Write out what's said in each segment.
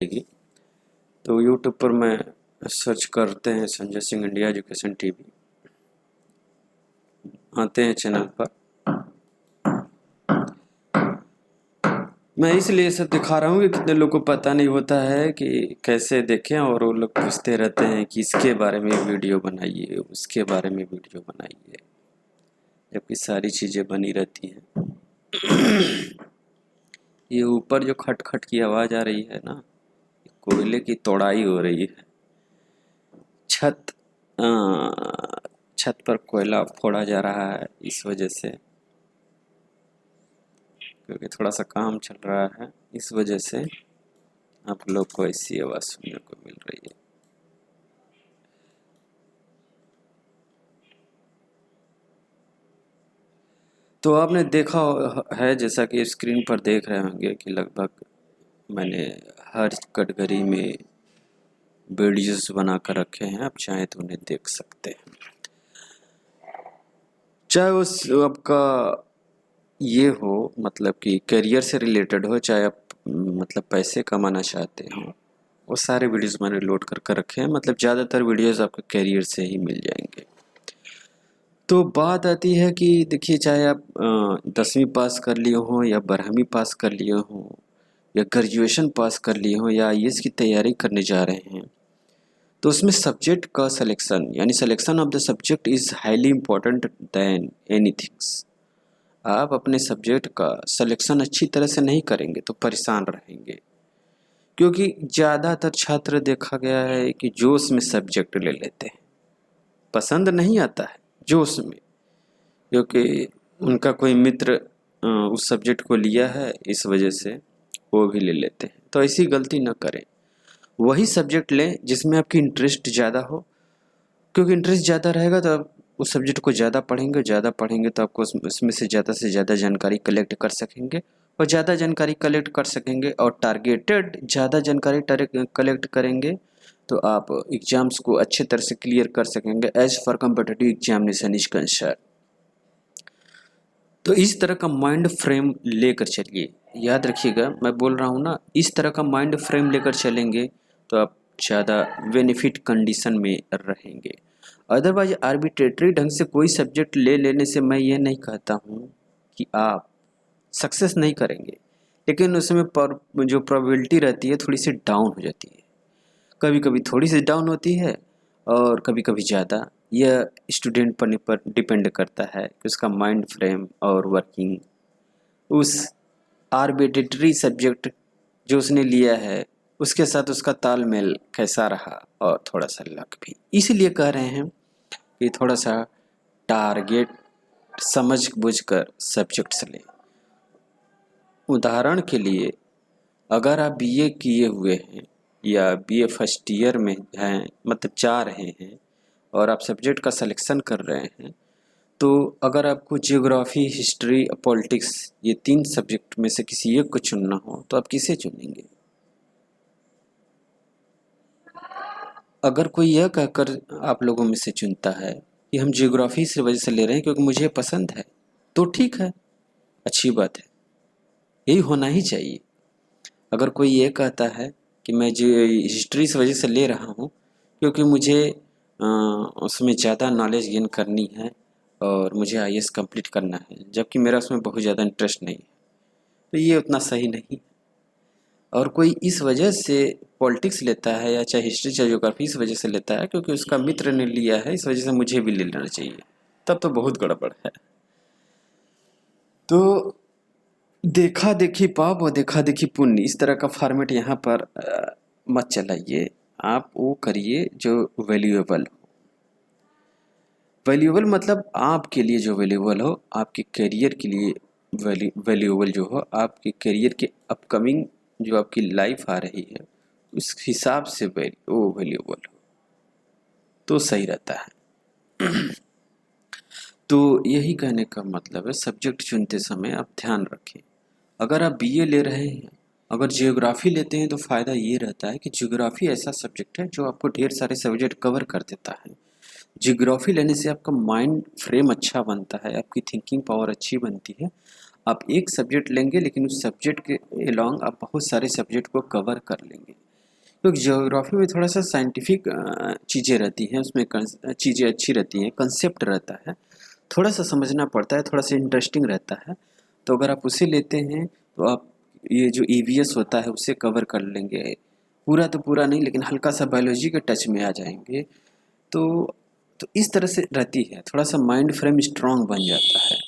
जाएगी। तो यूट्यूब पर मैं सर्च करते हैं Sanjay Singh India education TV, आते हैं चैनल पर। मैं इसलिए सब दिखा रहा हूँ कि कितने लोगों को पता नहीं होता है कि कैसे देखें, और वो लोग पूछते रहते हैं कि इसके बारे में वीडियो बनाइए, उसके बारे में वीडियो बनाइए, जबकि सारी चीज़ें बनी रहती हैं। ये ऊपर जो खट खट की आवाज़ आ रही है ना, कोयले की तोड़ाई हो रही है। छत छत पर कोयला फोड़ा जा रहा है, इस वजह से, क्योंकि थोड़ा सा काम चल रहा है, इस वजह से आप लोग को ऐसी आवाज़ सुनने को मिल रही है। तो आपने देखा है, जैसा कि स्क्रीन पर देख रहे होंगे, कि लगभग मैंने हर कैटेगरी में वीडियोस बना कर रखे हैं। आप चाहें तो उन्हें देख सकते हैं, चाहे उस आपका ये हो, मतलब कि करियर से रिलेटेड हो, चाहे आप मतलब पैसे कमाना चाहते हो, वो सारे वीडियोस मैंने लोड कर रखे हैं। मतलब ज़्यादातर वीडियोस आपको करियर से ही मिल जाएंगे। तो बात आती है कि देखिए, चाहे आप 10वीं पास कर लिए हों, या 12वीं पास कर लिए हों, या ग्रेजुएशन पास कर लिए हों, या आईएएस की तैयारी करने जा रहे हैं, तो उसमें सब्जेक्ट का सिलेक्शन, यानी selection of the subject is highly important than anythings. आप अपने सब्जेक्ट का सिलेक्शन अच्छी तरह से नहीं करेंगे तो परेशान रहेंगे, क्योंकि ज़्यादातर छात्र देखा गया है कि जोश में सब्जेक्ट ले लेते हैं, पसंद नहीं आता है जोश में, क्योंकि उनका कोई मित्र उस सब्जेक्ट को लिया है, इस वजह से वो भी ले लेते हैं। तो ऐसी गलती न करें, वही सब्जेक्ट लें जिसमें आपकी इंटरेस्ट ज़्यादा हो, क्योंकि इंटरेस्ट ज़्यादा रहेगा तो आप उस सब्जेक्ट को ज़्यादा पढ़ेंगे तो आपको उसमें से ज़्यादा जानकारी कलेक्ट कर सकेंगे, और ज़्यादा जानकारी कलेक्ट कर सकेंगे और टारगेटेड ज़्यादा जानकारी कलेक्ट करेंगे तो आप एग्ज़ाम्स को अच्छे तरह से क्लियर कर सकेंगे as for competitive examination is concern. तो इस तरह का माइंड फ्रेम लेकर चलिए, याद रखिएगा मैं बोल रहा हूँ ना, इस तरह का माइंड फ्रेम लेकर चलेंगे तो आप ज़्यादा बेनिफिट कंडीशन में रहेंगे। अदरवाइज आर्बिट्रेटरी ढंग से कोई सब्जेक्ट ले लेने से मैं ये नहीं कहता हूँ कि आप सक्सेस नहीं करेंगे, लेकिन उसमें जो प्रोबेबिलिटी रहती है थोड़ी सी डाउन हो जाती है, कभी कभी थोड़ी सी डाउन होती है और कभी कभी ज़्यादा। यह स्टूडेंट पर डिपेंड करता है कि उसका माइंड फ्रेम और वर्किंग उस आर्बिट्रेटरी सब्जेक्ट जो उसने लिया है उसके साथ उसका तालमेल कैसा रहा, और थोड़ा सा लक भी। इसीलिए कह रहे हैं कि थोड़ा सा टारगेट समझ बूझ कर सब्जेक्ट्स लें। उदाहरण के लिए, अगर आप बीए किए हुए हैं या बीए फर्स्ट ईयर में हैं, मतलब जा रहे हैं, और आप सब्जेक्ट का सिलेक्शन कर रहे हैं, तो अगर आपको जियोग्राफी, हिस्ट्री, पॉलिटिक्स, ये 3 सब्जेक्ट में से किसी एक को चुनना हो तो आप किसे चुनेंगे? अगर कोई यह कहकर आप लोगों में से चुनता है कि हम जियोग्राफी इस वजह से ले रहे हैं क्योंकि मुझे पसंद है, तो ठीक है, अच्छी बात है, यही होना ही चाहिए। अगर कोई ये कहता है कि मैं जो हिस्ट्री इस वजह से ले रहा हूँ क्योंकि मुझे उसमें ज़्यादा नॉलेज गेन करनी है और मुझे आईएएस कंप्लीट करना है, जबकि मेरा उसमें बहुत ज़्यादा इंटरेस्ट नहीं है, तो ये उतना सही नहीं। और कोई इस वजह से पॉलिटिक्स लेता है, या चाहे हिस्ट्री चाहे ज्योग्राफी, इस वजह से लेता है क्योंकि उसका मित्र ने लिया है, इस वजह से मुझे भी ले लेना चाहिए, तब तो बहुत गड़बड़ है। तो देखा देखी पाप और देखा देखी पुण्य, इस तरह का फॉर्मेट यहाँ पर मत चलाइए। आप वो करिए जो वैल्यूएबल हो। वैल्यूएबल मतलब आपके लिए जो वैल्यूएबल हो, आपके करियर के लिए वैल्यूएबल जो हो, आपके करियर के अपकमिंग जो आपकी लाइफ आ रही है उस हिसाब से वो वैल्यूएबल हो तो सही रहता है। तो यही कहने का मतलब है, सब्जेक्ट चुनते समय आप ध्यान रखें। अगर आप बीए ले रहे हैं, अगर जियोग्राफी लेते हैं, तो फ़ायदा ये रहता है कि जियोग्राफी ऐसा सब्जेक्ट है जो आपको ढेर सारे सब्जेक्ट कवर कर देता है। जियोग्राफी लेने से आपका माइंड फ्रेम अच्छा बनता है, आपकी थिंकिंग पावर अच्छी बनती है। आप एक सब्जेक्ट लेंगे लेकिन उस सब्जेक्ट के अलोंग आप बहुत सारे सब्जेक्ट को कवर कर लेंगे। तो ज्योग्राफी में थोड़ा सा साइंटिफिक चीज़ें रहती हैं, उसमें चीज़ें अच्छी रहती हैं, कंसेप्ट रहता है, थोड़ा सा समझना पड़ता है, थोड़ा सा इंटरेस्टिंग रहता है। तो अगर आप उसे लेते हैं तो आप ये जो ईवीएस होता है उसे कवर कर लेंगे, पूरा तो पूरा नहीं लेकिन हल्का सा बायोलॉजी के टच में आ जाएंगे। तो तो इस तरह से रहती है, थोड़ा सा माइंड फ्रेम स्ट्रांग बन जाता है।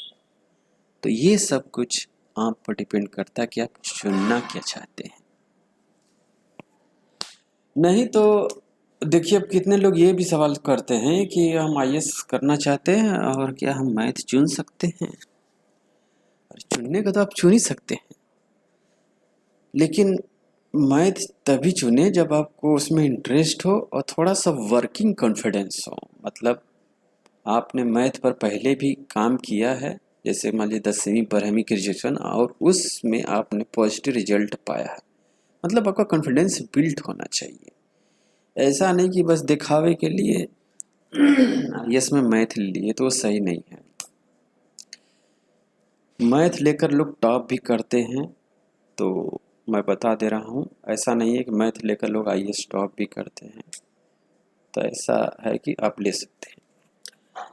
तो ये सब कुछ आप पर डिपेंड करता है कि आप चुनना क्या चाहते हैं। नहीं तो देखिए, अब कितने लोग ये भी सवाल करते हैं कि हम आईएएस करना चाहते हैं और क्या हम मैथ चुन सकते हैं। और चुनने का तो आप चुन ही सकते हैं, लेकिन मैथ तभी चुने जब आपको उसमें इंटरेस्ट हो और थोड़ा सा वर्किंग कॉन्फिडेंस हो। मतलब आपने मैथ पर पहले भी काम किया है, जैसे मान लीजिए 10वीं 12वीं ग्रेजुएशन, और उसमें आपने पॉजिटिव रिजल्ट पाया है। मतलब आपका कॉन्फिडेंस बिल्ट होना चाहिए। ऐसा नहीं कि बस दिखावे के लिए यस मैं मैथ लिए, तो वो सही नहीं है। मैथ लेकर लोग टॉप भी करते हैं, तो मैं बता दे रहा हूँ, ऐसा नहीं है कि मैथ लेकर लोग आईएएस टॉप भी करते हैं। तो ऐसा है कि आप ले सकते हैं।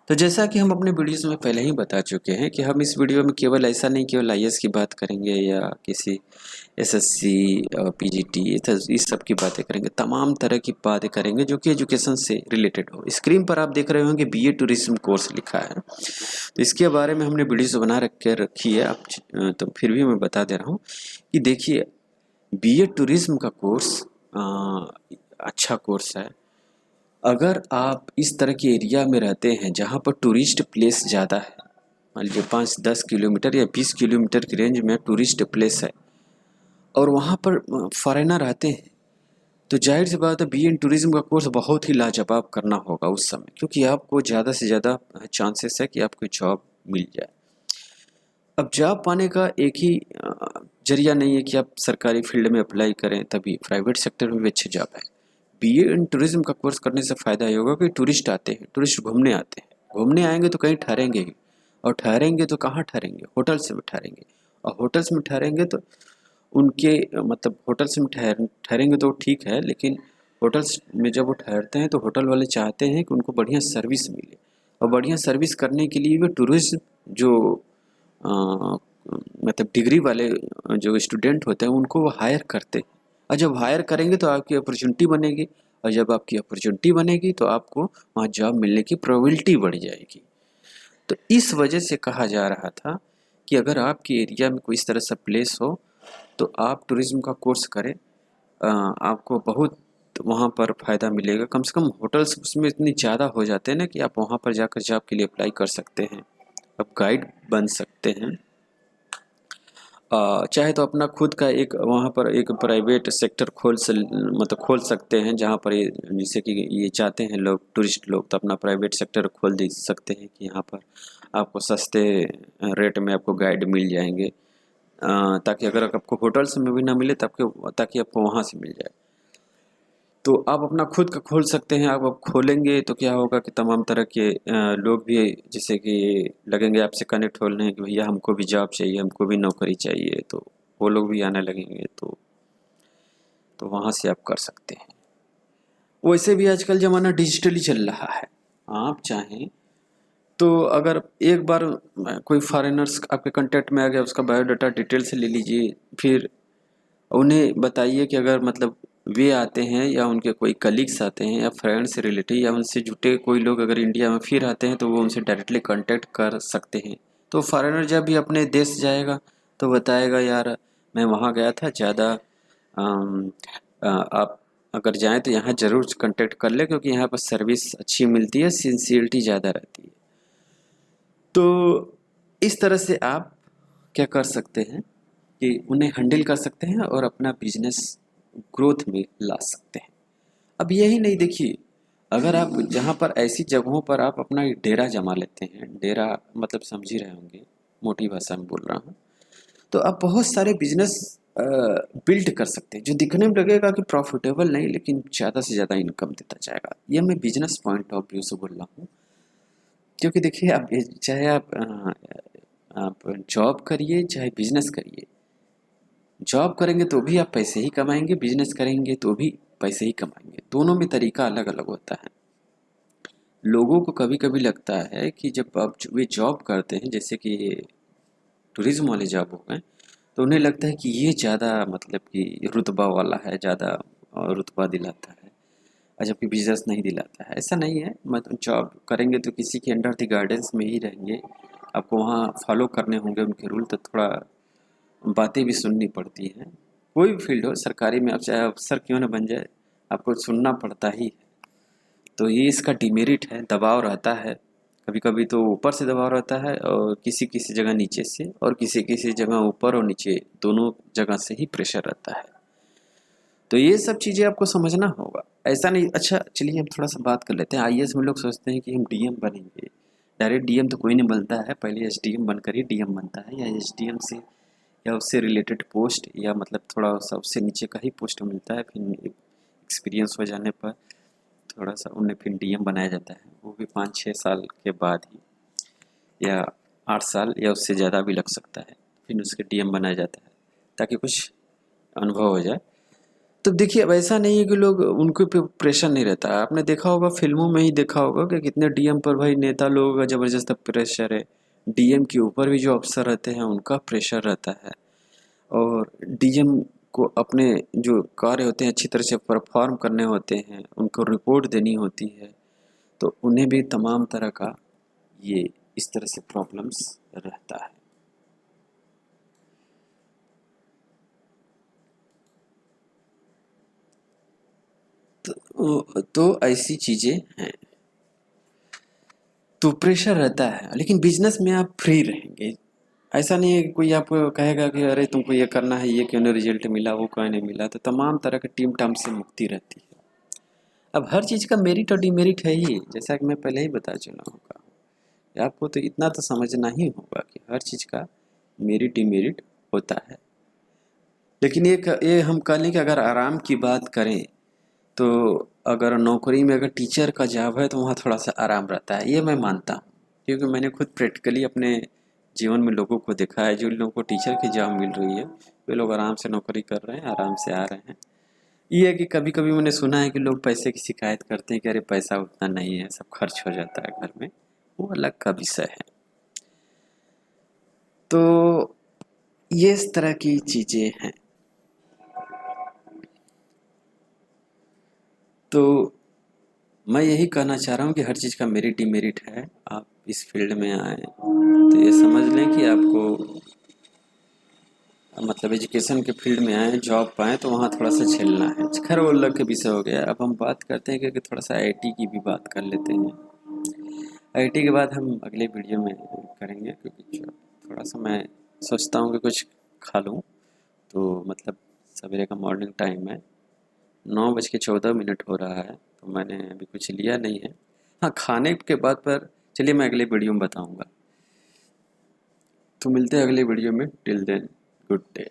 तो जैसा कि हम अपने वीडियोस में पहले ही बता चुके हैं कि हम इस वीडियो में केवल ऐसा नहीं केवल आईएएस की बात करेंगे या किसी एसएससी पीजीटी इस सब की बातें करेंगे, तमाम तरह की बातें करेंगे जो कि एजुकेशन से रिलेटेड हो। स्क्रीन पर आप देख रहे होंगे बीए टूरिज्म कोर्स लिखा है, तो इसके बारे में हमने वीडियोस बना रखी है। आप तो फिर भी मैं बता दे रहा हूँ कि देखिए, बीए टूरिज्म का कोर्स अच्छा कोर्स है। अगर आप इस तरह के एरिया में रहते हैं जहाँ पर टूरिस्ट प्लेस ज़्यादा है, मान लीजिए 5-10 किलोमीटर या 20 किलोमीटर की रेंज में टूरिस्ट प्लेस है और वहाँ पर फॉरेनर आते हैं, तो जाहिर सी बात है बी इन टूरिज्म का कोर्स बहुत ही लाजवाब करना होगा उस समय, क्योंकि आपको ज़्यादा से ज़्यादा चांसेस है कि आपको जॉब मिल जाए। अब जॉब पाने का एक ही जरिया नहीं है कि आप सरकारी फील्ड में अप्लाई करें, तभी प्राइवेट सेक्टर में भी अच्छी जॉब है। बीए इन टूरिज्म का कोर्स करने से फ़ायदा ये होगा कि टूरिस्ट आते हैं, टूरिस्ट घूमने आते हैं, घूमने आएंगे तो कहीं ठहरेंगे ही, और ठहरेंगे तो कहाँ ठहरेंगे, होटल्स में ठहरेंगे, और होटल्स में ठहरेंगे तो उनके मतलब होटल्स में ठहरेंगे तो ठीक है, लेकिन होटल्स में जब वो ठहरते हैं तो होटल वाले चाहते हैं कि उनको बढ़िया सर्विस मिले, और बढ़िया सर्विस करने के लिए वो टूरिस्ट जो मतलब डिग्री वाले जो स्टूडेंट होते हैं उनको वो हायर करते हैं, और जब हायर करेंगे तो आपकी अपॉर्चुनिटी बनेगी, और जब आपकी अपॉर्चुनिटी बनेगी तो आपको वहाँ जॉब मिलने की प्रोबेबिलिटी बढ़ जाएगी। तो इस वजह से कहा जा रहा था कि अगर आपके एरिया में कोई इस तरह सा प्लेस हो तो आप टूरिज्म का कोर्स करें, आपको बहुत वहाँ पर फ़ायदा मिलेगा। कम से कम होटल्स उसमें इतनी ज़्यादा हो जाते हैं ना कि आप वहाँ पर जाकर जॉब के लिए अप्लाई कर सकते हैं, आप गाइड बन सकते हैं। चाहे तो अपना खुद का एक वहाँ पर एक प्राइवेट सेक्टर खोल सकते हैं, जहाँ पर ये जैसे कि ये चाहते हैं लोग टूरिस्ट लोग, तो अपना प्राइवेट सेक्टर खोल दे सकते हैं कि यहाँ पर आपको सस्ते रेट में आपको गाइड मिल जाएंगे, ताकि अगर आपको होटल्स में भी ना मिले ताकि आपको वहाँ से मिल जाए। तो आप अपना खुद का खोल सकते हैं। आप खोलेंगे तो क्या होगा कि तमाम तरह के लोग भी जैसे कि लगेंगे आपसे कनेक्ट होने कि भैया हमको भी जॉब चाहिए, हमको भी नौकरी चाहिए, तो वो लोग भी आने लगेंगे, तो वहाँ से आप कर सकते हैं। वैसे भी आजकल ज़माना डिजिटली चल रहा है, आप चाहें तो अगर एक बार कोई फॉरेनर्स आपके कांटेक्ट में आ गया, उसका बायोडाटा डिटेल से ले लीजिए, फिर उन्हें बताइए कि अगर मतलब वे आते हैं या उनके कोई कलीग्स आते हैं या फ्रेंड्स रिलेटिव या उनसे जुटे कोई लोग अगर इंडिया में फिर आते हैं तो वो उनसे डायरेक्टली कांटेक्ट कर सकते हैं। तो फॉरेनर जब भी अपने देश जाएगा तो बताएगा यार मैं वहाँ गया था, ज़्यादा आप अगर जाएं तो यहाँ ज़रूर कांटेक्ट कर ले, क्योंकि यहाँ पर सर्विस अच्छी मिलती है, सिंसियरिटी ज़्यादा रहती है। तो इस तरह से आप क्या कर सकते हैं कि उन्हें हैंडल कर सकते हैं और अपना बिजनेस ग्रोथ में ला सकते हैं। अब यही नहीं, देखिए अगर आप जहाँ पर ऐसी जगहों पर आप अपना एक डेरा जमा लेते हैं, डेरा मतलब समझ ही रहे होंगे, मोटी भाषा में बोल रहा हूँ, तो आप बहुत सारे बिजनेस बिल्ड कर सकते हैं जो दिखने में लगेगा कि प्रॉफिटेबल नहीं, लेकिन ज़्यादा से ज़्यादा इनकम देता जाएगा। ये मैं बिजनेस पॉइंट ऑफ व्यू से बोल रहा हूँ, क्योंकि देखिए आप चाहे आप जॉब करिए चाहे बिजनेस करिए, जॉब करेंगे तो भी आप पैसे ही कमाएंगे, बिजनेस करेंगे तो भी पैसे ही कमाएंगे। दोनों में तरीका अलग अलग होता है। लोगों को कभी कभी लगता है कि जब आप वे जॉब करते हैं, जैसे कि टूरिज्म वाले जॉब हो गए, तो उन्हें लगता है कि ये ज़्यादा मतलब कि रुतबा वाला है, ज़्यादा रुतबा दिलाता है, और जबकि बिजनेस नहीं दिलाता है। ऐसा नहीं है। मतलब जॉब करेंगे तो किसी के अंडर द गाइडेंस में ही रहेंगे, आपको वहाँ फॉलो करने होंगे उनके रूल, तो थोड़ा बातें भी सुननी पड़ती हैं। कोई भी फील्ड हो, सरकारी में आप चाहे अफसर क्यों ना बन जाए, आपको सुनना पड़ता ही है। तो ये इसका डिमेरिट है, दबाव रहता है। कभी कभी तो ऊपर से दबाव रहता है, और किसी किसी जगह नीचे से, और किसी किसी जगह ऊपर और नीचे दोनों जगह से ही प्रेशर रहता है। तो ये सब चीज़ें आपको समझना होगा। ऐसा नहीं। अच्छा चलिए हम थोड़ा सा बात कर लेते हैं। आईएएस में लोग सोचते हैं कि हम डीएम बनेंगे। डायरेक्ट डीएम तो कोई नहीं बनता है, पहले एसडीएम बनकर ही डीएम बनता है, या एसडीएम से या उससे रिलेटेड पोस्ट, या मतलब थोड़ा सा उससे नीचे का ही पोस्ट मिलता है। फिर एक्सपीरियंस हो जाने पर थोड़ा सा उन्हें फिर डीएम बनाया जाता है, वो भी 5-6 साल के बाद ही, या 8 साल या उससे ज़्यादा भी लग सकता है, फिर उसके डीएम बनाया जाता है ताकि कुछ अनुभव हो जाए। तो देखिए अब ऐसा नहीं है कि लोग उनके पे प्रेशर नहीं रहता है। आपने देखा होगा, फिल्मों में ही देखा होगा कि कितने डीएम पर भाई नेता लोगों का ज़बरदस्त प्रेशर है। डीएम के ऊपर भी जो अफसर रहते हैं उनका प्रेशर रहता है, और डीएम को अपने जो कार्य होते हैं अच्छी तरह से परफॉर्म करने होते हैं, उनको रिपोर्ट देनी होती है, तो उन्हें भी तमाम तरह का ये इस तरह से प्रॉब्लम्स रहता है। तो ऐसी चीज़ें हैं। तो प्रेशर रहता है, लेकिन बिजनेस में आप फ्री रहेंगे। ऐसा नहीं है कि कोई आपको कहेगा कि अरे तुमको ये करना है, ये क्यों नहीं रिजल्ट मिला, वो क्यों नहीं मिला। तो तमाम तरह के टीम टाम से मुक्ति रहती है। अब हर चीज़ का मेरिट और डिमेरिट है ही, जैसा कि मैं पहले ही बता चुका हूँ। आपको तो इतना तो समझना ही होगा कि हर चीज़ का मेरिट डिमेरिट होता है। लेकिन ये हम कह लें कि अगर आराम की बात करें, तो अगर नौकरी में अगर टीचर का जॉब है तो वहाँ थोड़ा सा आराम रहता है, ये मैं मानता हूँ। क्योंकि मैंने खुद प्रैक्टिकली अपने जीवन में लोगों को देखा है, जो लोगों को टीचर की जॉब मिल रही है वे लोग आराम से नौकरी कर रहे हैं, आराम से आ रहे हैं। ये है कि कभी कभी मैंने सुना है कि लोग पैसे की शिकायत करते हैं कि अरे पैसा उतना नहीं है, सब खर्च हो जाता है घर में, वो अलग का विषय है। तो ये इस तरह की चीज़ें हैं। तो मैं यही कहना चाह रहा हूँ कि हर चीज़ का मेरिट डिमेरिट है। आप इस फील्ड में आए तो ये समझ लें कि आपको मतलब एजुकेशन के फील्ड में आए, जॉब पाएँ तो वहाँ थोड़ा सा झेलना है। खैर वो अलग के विषय हो गया। अब हम बात करते हैं कि थोड़ा सा आईटी की भी बात कर लेते हैं। आईटी के बाद हम अगले वीडियो में करेंगे, क्योंकि थोड़ा सा मैं सोचता हूँ कि कुछ खा लूँ। तो मतलब सवेरे का मॉर्निंग टाइम है, 9:14 हो रहा है, तो मैंने अभी कुछ लिया नहीं है। हाँ, खाने के बाद पर चलिए मैं अगले वीडियो में बताऊँगा। तो मिलते हैं अगले वीडियो में। Till then good day.